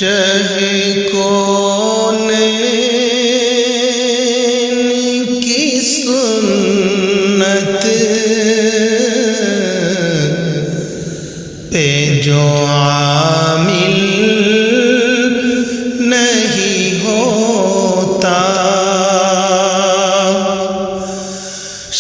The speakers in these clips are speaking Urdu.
شہ کونین کی سنت پہ جو عامل نہیں ہوتا،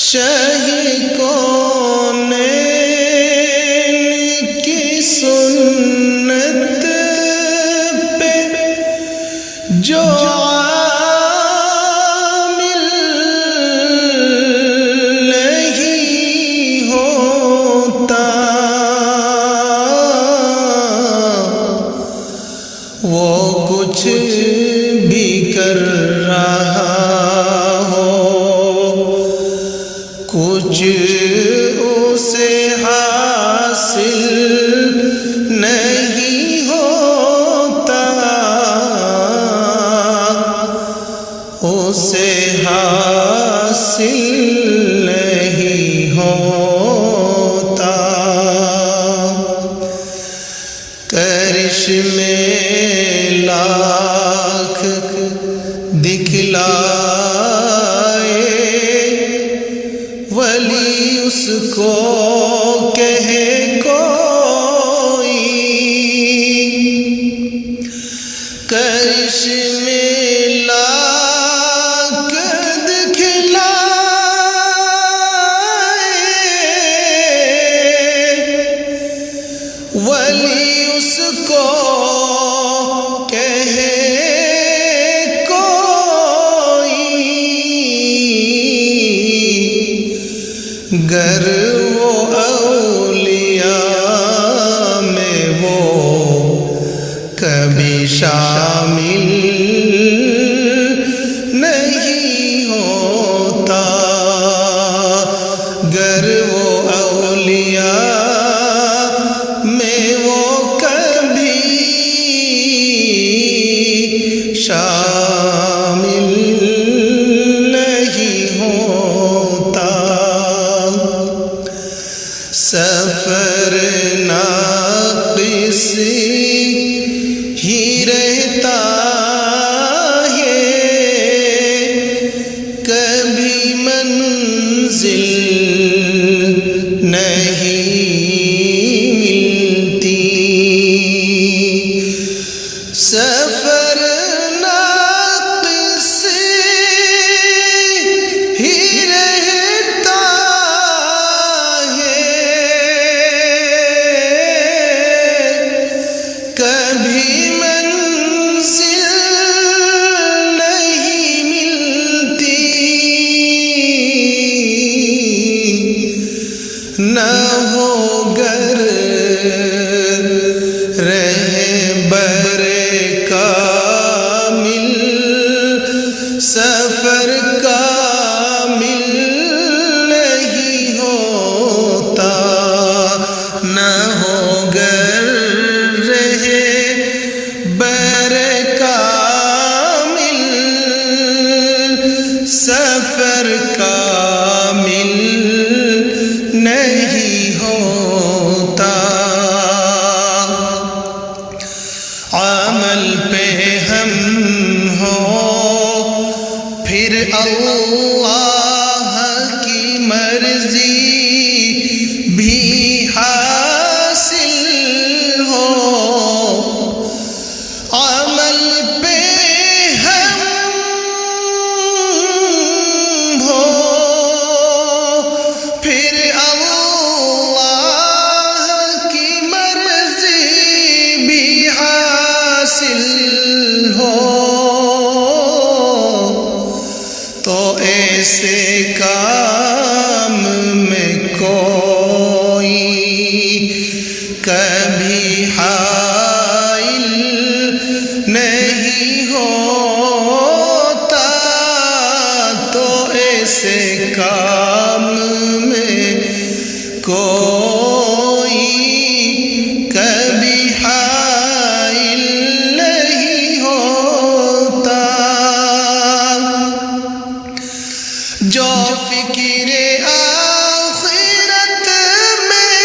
شہ کونین کی سنت پہ جو عامل نہیں ہوتا، وہ کچھ بھی کر رہا ہو، کچھ اسے حاصل نہیں ہوتا، اسے حاصل نہیں ہوتا۔ کرشمے لاکھ دکھلائے ولی اس کو کہے کوئی، کرشمے لاکھ دکھلائے ولی اس کو کہے کوئی، گر وہ اولیاء میں وہ کبھی شامل نہیں ہوتا، گر وہ اولیاء میں وہ کبھی شامل نہیں ہوتا۔ سفر ناقص ہی رہتا ہے، کبھی منزل نہیں ملتی، سفر ناقص ہی رہتا ہے، کبھی منزل نہیں ملتی، نہ ہو گر رہبر کامل، سفر کامل نہیں ہوتا، نہ ہو گر رہبر کامل، سفر کامل نہیں ہوتا۔ عمل پہ ہم ہو پھر اللہ کی مرضی بھی حاصل ہو، عمل پہ ہم ہو پھر اللہ کی مرضی بھی حاصل ہو، تو ایسے کام میں کوئی کبھی حائل نہیں ہوتا، تو ایسے کام میں کوئی کبھی حائل نہیں ہوتا، جو فکر آخرت میں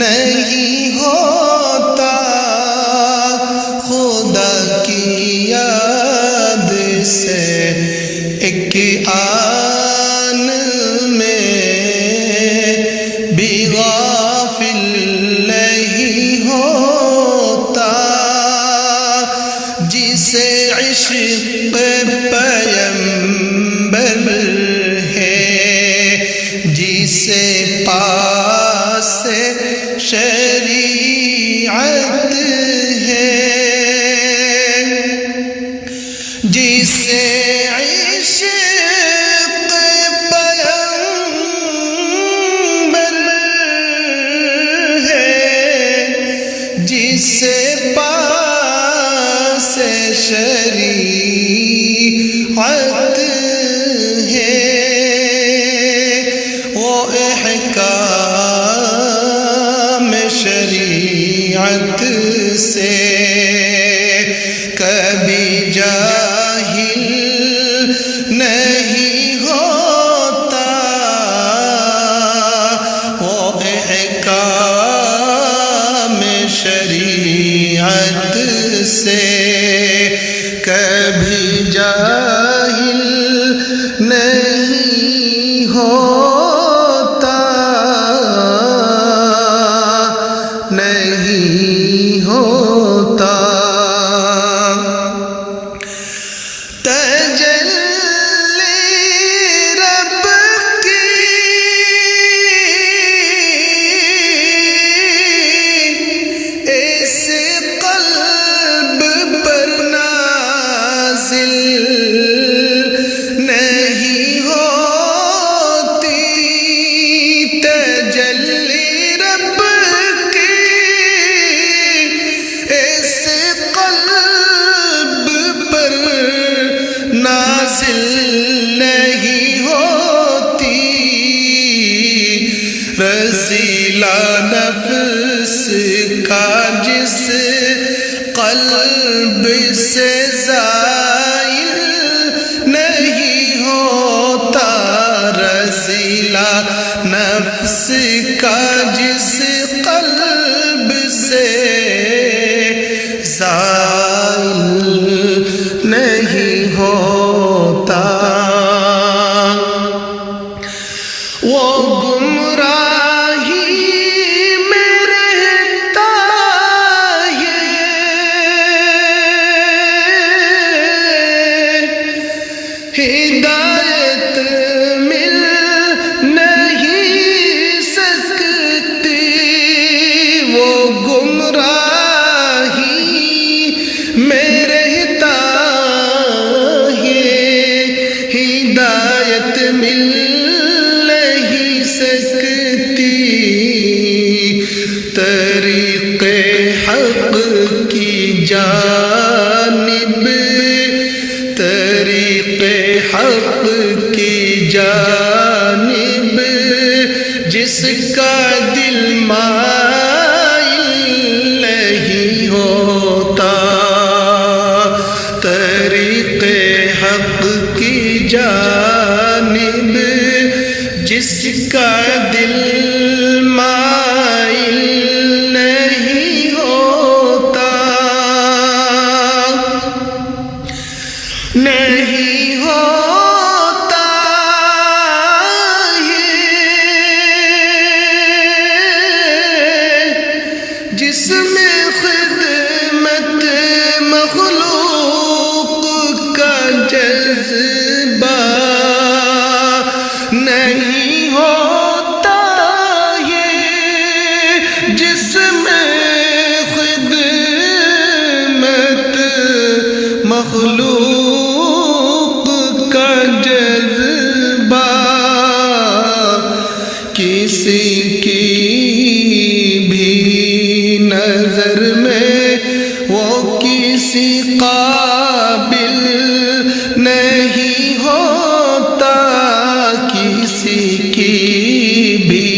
نہیں ہوتا، خدا کی یاد سے ایک آن میں بھی غافل نہیں ہوتا، جسے عشق پیغمبر ہے، جسے پاس شریعت ہے، جسے عشق پیغمبر ہے، جسے پاس شریعت ہے، وہ احکام شریعت سے کبھی جاہل نہیں ہوتا، وہ احکام شریعت سے کبھی جاہل نہیں ہوتا، نہیں ہوتا۔ تجلی رب کی اس قلب پر نازل نہیں ہوتی، تجلی رب کی اس قلب پر نازل نہیں ہوتی، رسیلہ نفس کا جس قلب سے زائل نہیں ہوتا، رسیلہ نفس کا جس قلب سے زائل نہیں ہوتا، وہ گمراہی میں رہتا ہے، ہدایت مل نہیں سکتی، وہ گمراہی میں رہتا ہے، ہدایت مل نہیں سکتی، طریق حق کی جانب، طریق حق کی جانب جس کا دل مائل نہیں ہوتا، طریق حق کی جانب جس کا دل مائل نہیں ہوتا، نہیں ہوتا ہے، جس میں خدمت مخلوق کا جذبہ نہیں ہوتا ہے، جس میں خدمت مخلوق کا جذبہ کسی کی بھی نظر میں وہ کسی قابل نہیں ہوتا، کسی کی بھی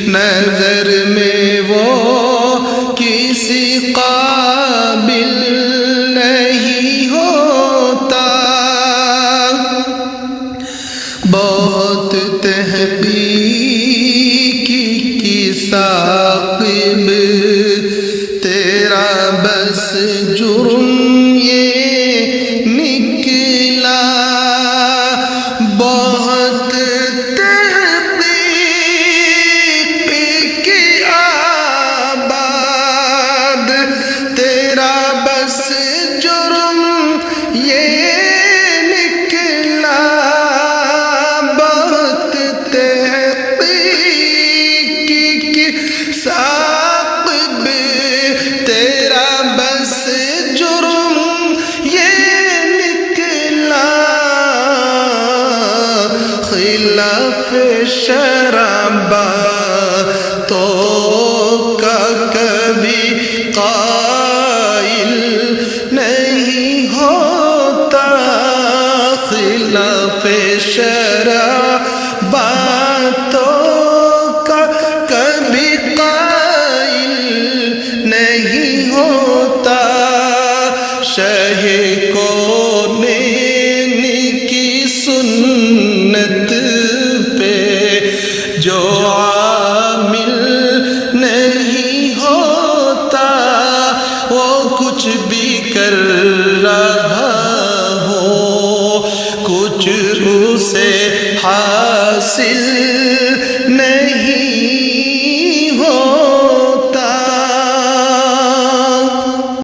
نظر میں وہ کسی قابل نہیں ہوتا، بہت تحقیق کی ساخت ثاقب تیرا بس جرم یہ نکلا بہت تحقیق کیا آباد تیرا بس جرم یہ نکلا بہت تحقیق ثاقب تیرا بس جرم یہ نکلا خلاف شرع باتوں کا کبھی قائل نہیں ہوتا خلاف شرع باتوں کا کبھی قائل نہیں ہوتا شہ کونین کی سنت پہ جو عامل نہیں ہوتا وہ کچھ بھی کر رہا ہو کچھ اسے حاصل